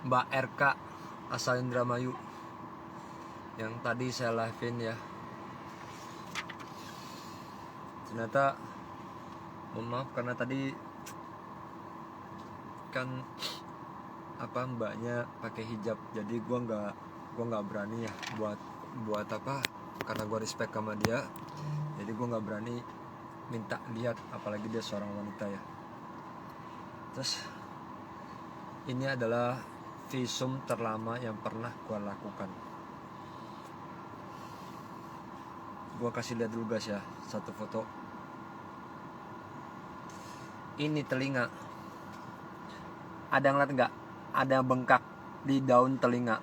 Mbak RK asal Indramayu yang tadi saya live-in ya. Ternyata mohon maaf karena tadi kan mbaknya pakai hijab, jadi gua nggak berani ya buat karena gua respect sama dia, jadi gua nggak berani minta lihat, apalagi dia seorang wanita ya. Terus ini adalah visum terlama yang pernah gua lakukan. Gua kasih lihat dulu guys ya, satu foto. Ini telinga, ada ngeliat nggak? Ada bengkak di daun telinga.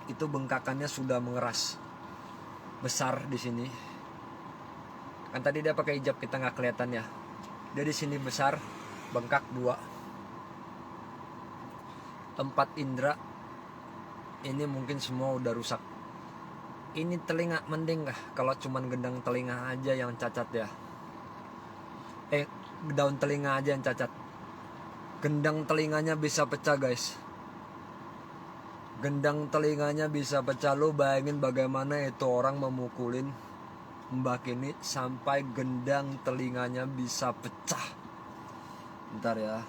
Itu bengkakannya sudah mengeras, besar di sini. Kan tadi dia pakai hijab, kita nggak kelihatan ya. Dia di sini besar, bengkak 2. 4 indera ini mungkin semua udah rusak. Ini telinga mending kah kalau cuman gendang telinga aja yang cacat ya? Daun telinga aja yang cacat. Gendang telinganya bisa pecah guys. Gendang telinganya bisa pecah. Lo bayangin bagaimana itu orang memukulin Mbak ini sampai gendang telinganya bisa pecah. Bentar ya.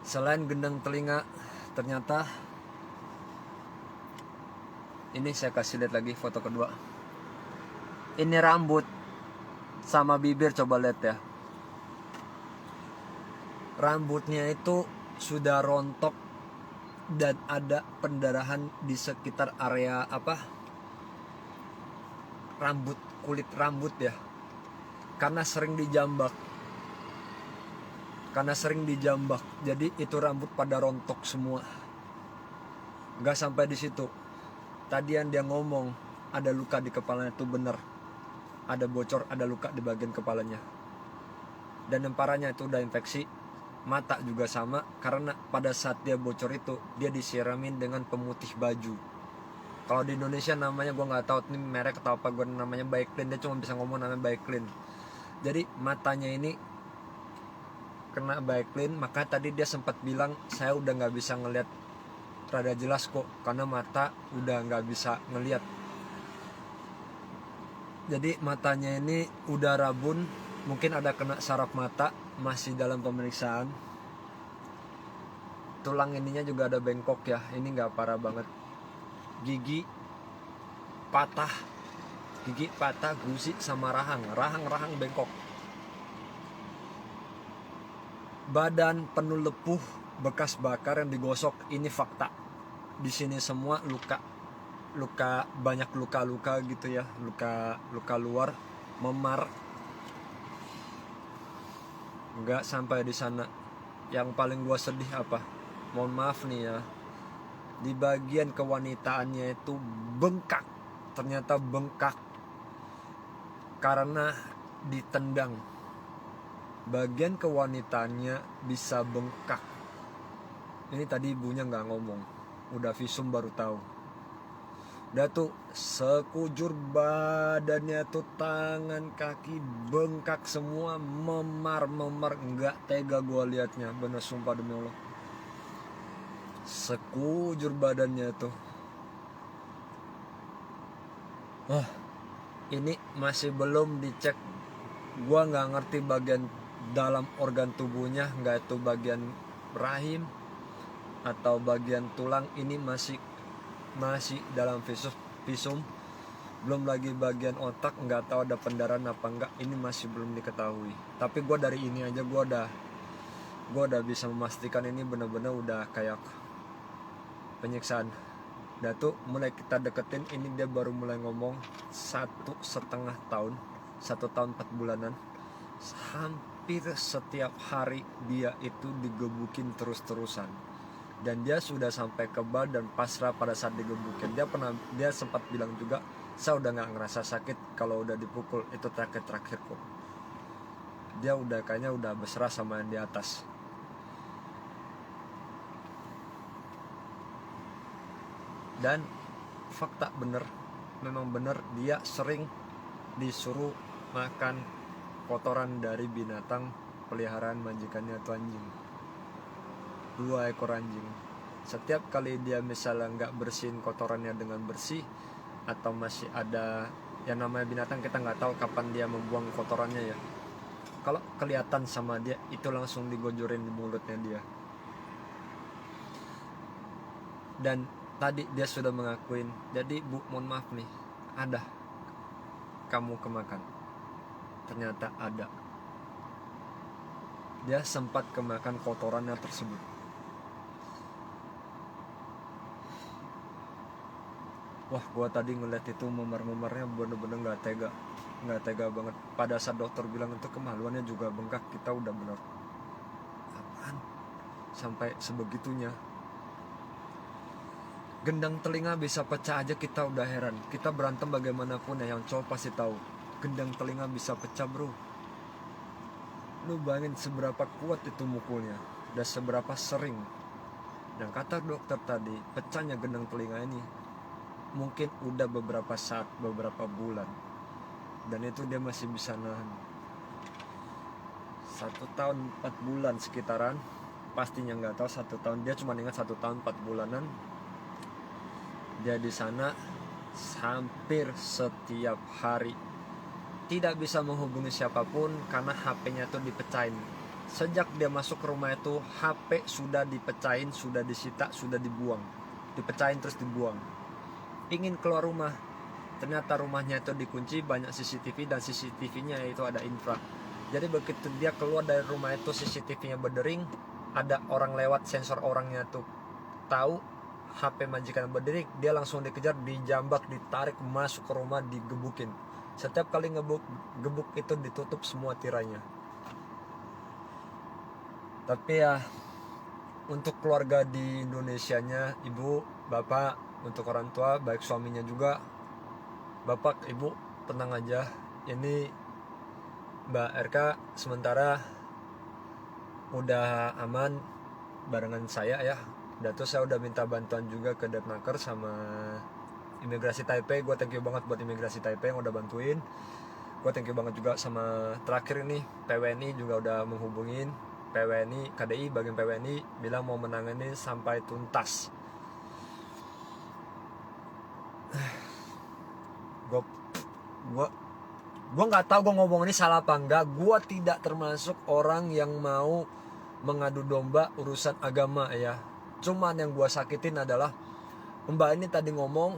Selain gendang telinga, ternyata ini saya kasih lihat lagi foto kedua. Ini rambut sama bibir, coba lihat ya. Rambutnya itu sudah rontok dan ada pendarahan di sekitar area rambut, kulit rambut ya. Karena sering dijambak. Jadi itu rambut pada rontok semua. Gak sampai di situ. Tadi yang dia ngomong ada luka di kepalanya, itu bener. Ada bocor, ada luka di bagian kepalanya. Dan yang parahnya itu udah infeksi. Mata juga sama, karena pada saat dia bocor itu dia disiramin dengan pemutih baju. Kalau di Indonesia namanya gue nggak tahu ini merek atau apa, gue namanya Baiklin. Dia cuma bisa ngomong namanya Baiklin. Jadi matanya ini kena Baiklin, maka tadi dia sempat bilang saya udah nggak bisa ngelihat rada jelas kok, karena mata udah nggak bisa ngelihat. Jadi matanya ini udah rabun, mungkin ada kena saraf mata, masih dalam pemeriksaan. Tulang ininya juga ada bengkok ya, ini nggak parah banget. Gigi patah, gusi sama rahang bengkok. Badan penuh lepuh, bekas bakar yang digosok, ini fakta. Di sini semua luka, banyak luka gitu ya, luka luar, memar. Nggak sampai di sana. Yang paling gua sedih apa? Mohon maaf nih ya, di bagian kewanitaannya itu bengkak. Ternyata bengkak karena ditendang. Bagian kewanitaannya bisa bengkak. Ini tadi ibunya nggak ngomong, udah visum baru tahu. Udah tuh sekujur badannya tuh, tangan kaki bengkak semua, memar, nggak tega gua liatnya, bener sumpah demi Allah. Sekujur badannya tuh. Ini masih belum dicek. Gua nggak ngerti bagian dalam organ tubuhnya, nggak itu bagian rahim atau bagian tulang. Ini masih dalam visum. Belum lagi bagian otak, nggak tahu ada pendarahan apa enggak, ini masih belum diketahui. Tapi gue dari ini aja gue udah bisa memastikan ini benar-benar udah kayak penyiksaan. Udah tuh mulai kita deketin, ini dia baru mulai ngomong 1,5 tahun, 1 tahun 4 bulanan. Hampir setiap hari dia itu digebukin terus-terusan. Dan dia sudah sampai kebal dan pasrah pada saat digebukin. Dia sempat bilang juga, saya udah nggak ngerasa sakit kalau udah dipukul, itu terakhir kok. Dia kayaknya udah berserah sama yang di atas. Dan fakta memang bener dia sering disuruh makan kotoran dari binatang peliharaan majikannya itu anjing, 2 ekor anjing. Setiap kali dia misalnya nggak bersihin kotorannya dengan bersih, atau masih ada yang namanya binatang, kita nggak tahu kapan dia membuang kotorannya ya, kalau kelihatan sama dia itu langsung digojorin di mulutnya dia. Dan tadi dia sudah mengakuin, jadi Bu mohon maaf nih, ada kamu kemakan. Ternyata ada, dia sempat kemakan kotorannya tersebut. Wah, gua tadi ngeliat itu memar-memarnya bener-bener nggak tega banget. Pada saat dokter bilang itu kemaluannya juga bengkak, kita udah bener apaan sampai sebegitunya. Gendang telinga bisa pecah aja kita udah heran. Kita berantem bagaimanapun ya, yang cowok pasti tahu gendang telinga bisa pecah bro. Lu bayangin seberapa kuat itu mukulnya dan seberapa sering. Dan kata dokter tadi, pecahnya gendang telinga ini mungkin udah beberapa saat, beberapa bulan, dan itu dia masih bisa nahan. 1 tahun 4 bulan sekitaran, pastinya nggak tahu 1 tahun, dia cuma ingat 1 tahun 4 bulanan dia di sana hampir setiap hari. Tidak bisa menghubungi siapapun karena HP-nya tuh dipecahin. Sejak dia masuk ke rumah itu, HP sudah dipecahin, sudah disita, sudah dibuang, dipecahin terus dibuang. Ingin keluar rumah, ternyata rumahnya itu dikunci, banyak CCTV, dan CCTV-nya itu ada infra. Jadi begitu dia keluar dari rumah itu, CCTV-nya berdering, ada orang lewat, sensor orangnya tuh tahu HP majikan berdering, dia langsung dikejar, dijambak, ditarik masuk ke rumah, digebukin. Setiap kali gebuk itu ditutup semua tirainya. Tapi ya, untuk keluarga di Indonesianya, ibu, bapak, untuk orang tua, baik suaminya juga, bapak, ibu, tenang aja. Ini Mbak RK sementara udah aman barengan saya ya. Dan tuh saya udah minta bantuan juga ke Depnaker sama Imigrasi Taipei. Gue thank you banget buat Imigrasi Taipei yang udah bantuin. Gue thank you banget juga sama terakhir ini PWNI juga udah menghubungin. PWNI, KDI, bagian PWNI bilang mau menangani sampai tuntas. Gue nggak tahu gue ngomong ini salah apa enggak. Gue tidak termasuk orang yang mau mengadu domba urusan agama ya. Cuman yang gue sakitin adalah Mbak ini tadi ngomong,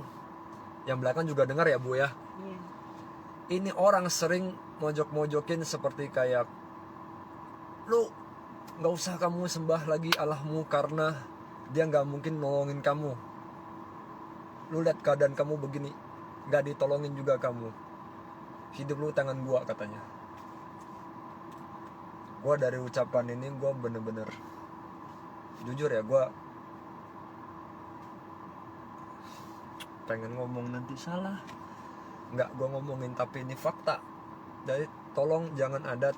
yang belakang juga dengar ya Bu ya. Ini orang sering mojok-mojokin seperti kayak, lu nggak usah kamu sembah lagi Allahmu karena dia nggak mungkin nolongin kamu. Lu lihat keadaan kamu begini, nggak ditolongin juga kamu. Hidup lu tangan gua katanya. Gua dari ucapan ini gua bener-bener jujur ya, gua pengen ngomong nanti salah. Nggak gua ngomongin, tapi ini fakta. Jadi tolong jangan ada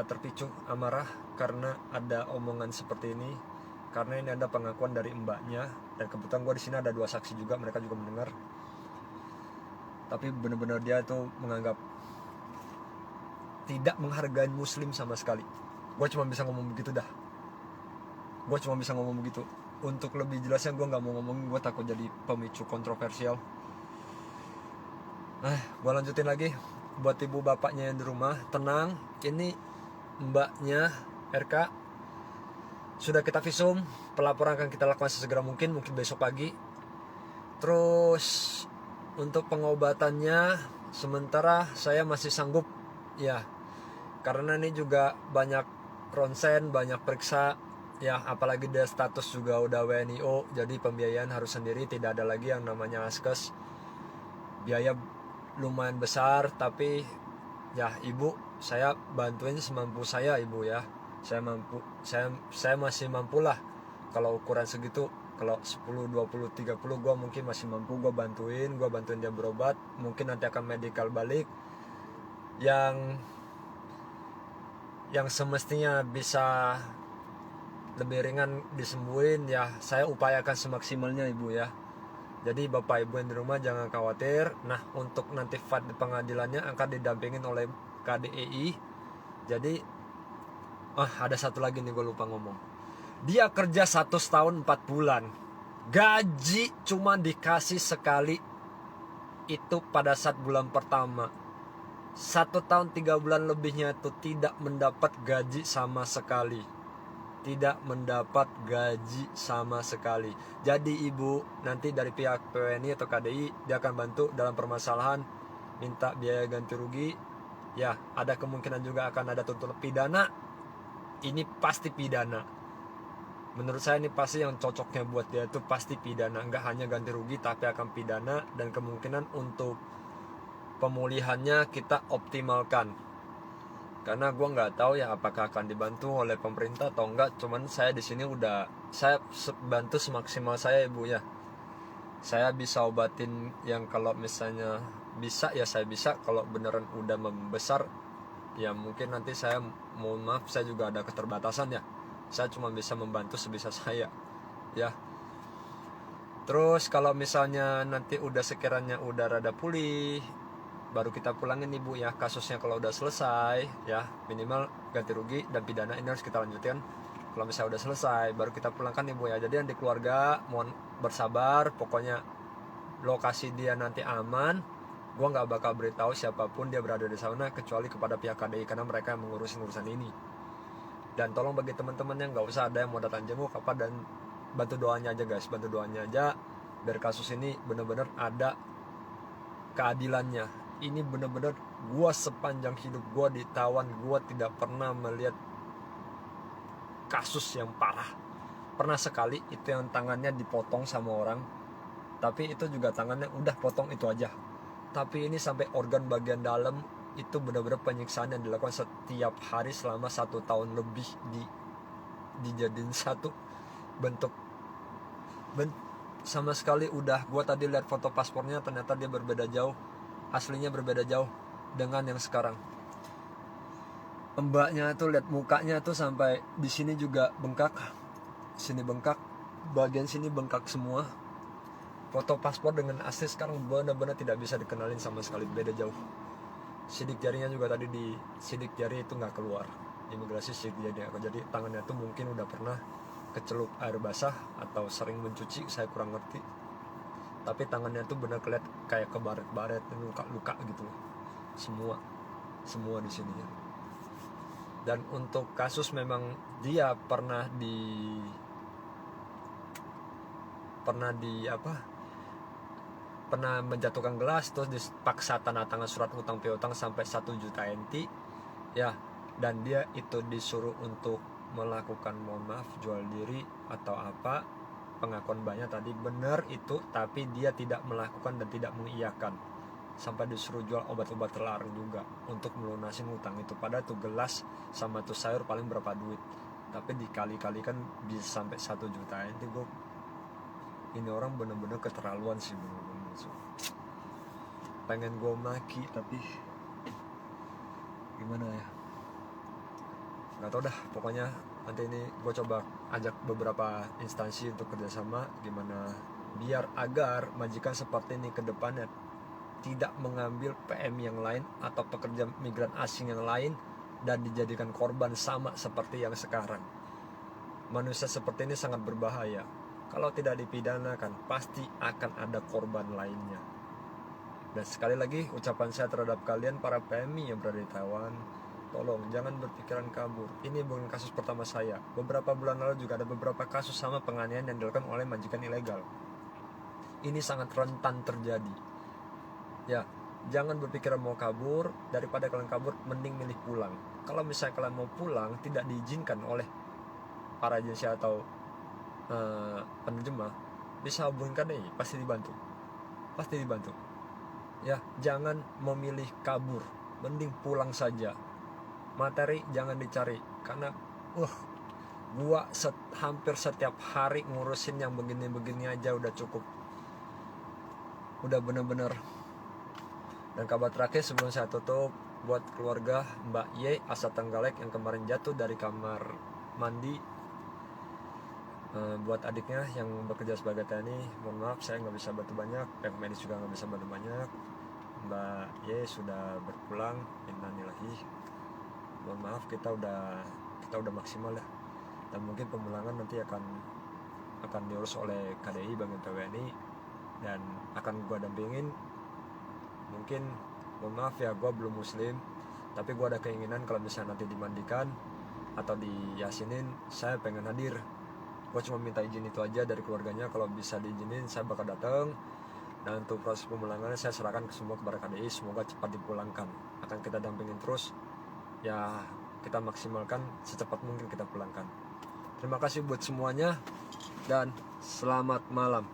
terpicu amarah karena ada omongan seperti ini. Karena ini ada pengakuan dari mbaknya, dan kebetulan gue di sini ada 2 saksi juga, mereka juga mendengar. Tapi benar-benar dia tuh menganggap tidak menghargai muslim sama sekali. Gue cuma bisa ngomong begitu dah. Untuk lebih jelasnya gue nggak mau ngomongin, gue takut jadi pemicu kontroversial. Gue lanjutin lagi. Buat ibu bapaknya yang di rumah, tenang. Ini mbaknya RK sudah kita visum, pelaporan akan kita lakukan sesegera mungkin besok pagi. Terus untuk pengobatannya sementara saya masih sanggup ya, karena ini juga banyak ronsen, banyak periksa ya, apalagi dia status juga udah WNIO, jadi pembiayaan harus sendiri, tidak ada lagi yang namanya askes. Biaya lumayan besar, tapi ya ibu, saya bantuin semampu saya ibu ya. Saya masih mampu lah. Kalau ukuran segitu, kalau 10, 20, 30 gue mungkin masih mampu. Gue bantuin dia berobat. Mungkin nanti akan medical balik yang semestinya bisa lebih ringan disembuhin ya. Saya upayakan semaksimalnya ibu ya. Jadi bapak ibu yang di rumah jangan khawatir. Nah, untuk nanti fight di pengadilannya akan didampingin oleh KDEI Jadi ada satu lagi nih gue lupa ngomong. Dia kerja 1 tahun 4 bulan, gaji cuma dikasih sekali, itu pada saat bulan pertama. 1 tahun 3 bulan lebihnya itu tidak mendapat gaji sama sekali. Tidak mendapat gaji sama sekali. Jadi ibu nanti dari pihak PWNI atau KDI, dia akan bantu dalam permasalahan minta biaya ganti rugi. Ya, ada kemungkinan juga akan ada tuntutan pidana. Ini pasti pidana. Menurut saya ini pasti yang cocoknya buat dia itu pasti pidana. Enggak hanya ganti rugi tapi akan pidana, dan kemungkinan untuk pemulihannya kita optimalkan. Karena gue nggak tahu ya apakah akan dibantu oleh pemerintah atau enggak. Cuman saya di sini saya bantu semaksimal saya ibu ya. Saya bisa obatin yang kalau misalnya bisa ya saya bisa. Kalau beneran udah membesar ya mungkin nanti saya mohon maaf, saya juga ada keterbatasan ya. Saya cuma bisa membantu sebisa saya ya. Terus kalau misalnya nanti udah sekiranya udah rada pulih, baru kita pulangin ibu ya kasusnya. Kalau udah selesai ya, minimal ganti rugi dan pidana ini harus kita lanjutkan. Kalau misalnya udah selesai baru kita pulangkan ibu ya. Jadi yang di keluarga mohon bersabar, pokoknya lokasi dia nanti aman. Gua nggak bakal beritahu siapapun dia berada di sana kecuali kepada pihak KDI, karena mereka yang mengurusin urusan ini. Dan tolong bagi teman-teman yang nggak usah ada yang mau datang jenguk apa, dan bantu doanya aja guys, bantu doanya aja biar kasus ini benar-benar ada keadilannya. Ini bener-bener gue sepanjang hidup gue ditawan, gue tidak pernah melihat kasus yang parah. Pernah sekali itu yang tangannya dipotong sama orang, tapi itu juga tangannya udah potong itu aja. Tapi ini sampai organ bagian dalam, itu benar-benar penyiksaan yang dilakukan setiap hari selama 1 tahun lebih, dijadiin satu bentuk sama sekali. Udah gue tadi lihat foto paspornya, ternyata dia berbeda jauh, aslinya berbeda jauh dengan yang sekarang. Mbaknya tuh lihat mukanya tuh sampai di sini juga bengkak, sini bengkak, bagian sini bengkak semua. Foto paspor dengan asli sekarang benar-benar tidak bisa dikenalin sama sekali, beda jauh. Sidik jarinya juga tadi di sidik jari itu nggak keluar, imigrasi sidik jari. Jadi tangannya tuh mungkin udah pernah kecelup air basah atau sering mencuci, saya kurang ngerti. Tapi tangannya tuh benar kelihatan kayak kebaret-baret, luka-luka gitu, semua di sini ya. Dan untuk kasus memang dia pernah menjatuhkan gelas, terus dipaksa tanda tangan surat hutang piutang sampai 1 juta NT ya. Dan dia itu disuruh untuk melakukan mohon maaf jual diri atau apa, pengakuan banyak tadi benar itu, tapi dia tidak melakukan dan tidak mengiyakan. Sampai disuruh jual obat-obat terlarang juga untuk melunasin hutang itu. Padahal tuh gelas sama tuh sayur paling berapa duit, tapi dikali-kali kan bisa sampai 1 juta. Ini orang bener-bener keterlaluan sih, bener-bener. Pengen gue maki tapi gimana ya, nggak tau dah. Pokoknya nanti ini gue coba ajak beberapa instansi untuk kerjasama gimana biar agar majikan seperti ini ke depannya tidak mengambil PM yang lain atau pekerja migran asing yang lain dan dijadikan korban sama seperti yang sekarang. Manusia seperti ini sangat berbahaya. Kalau tidak dipidanakan pasti akan ada korban lainnya. Dan sekali lagi ucapan saya terhadap kalian para PMI yang berada di Taiwan, tolong jangan berpikiran kabur. Ini bukan kasus pertama saya. Beberapa bulan lalu juga ada beberapa kasus sama penganiayaan yang dilakukan oleh majikan ilegal. Ini sangat rentan terjadi. Ya, jangan berpikiran mau kabur. Daripada kalian kabur, mending milih pulang. Kalau misalnya kalian mau pulang tidak diizinkan oleh para agensi atau penerjemah, bisa hubungin KDI, pasti dibantu. Ya, jangan memilih kabur, mending pulang saja. Materi jangan dicari, karena gua hampir setiap hari ngurusin yang begini-begini aja udah cukup, udah bener-bener. Dan kabar terakhir sebelum saya tutup, buat keluarga Mbak Y asal Trenggalek yang kemarin jatuh dari kamar mandi, buat adiknya yang bekerja sebagai TNI, mohon maaf saya nggak bisa bantu banyak, pihak medis juga nggak bisa bantu banyak. Mbak Y sudah berpulang, innalillahi. mohon maaf kita udah maksimal dah, dan mungkin pemulangan nanti akan diurus oleh KDI Bank PWNI dan akan gua dampingin. Mungkin mohon maaf ya, gua belum muslim, tapi gua ada keinginan kalau misalnya nanti dimandikan atau diyasinin, saya pengen hadir. Gua cuma minta izin itu aja dari keluarganya, kalau bisa diizinin saya bakal datang. Dan untuk proses pemulangannya saya serahkan semua kepada KDI, semoga cepat dipulangkan. Akan kita dampingin terus ya, kita maksimalkan secepat mungkin kita pulangkan. Terima kasih buat semuanya dan selamat malam.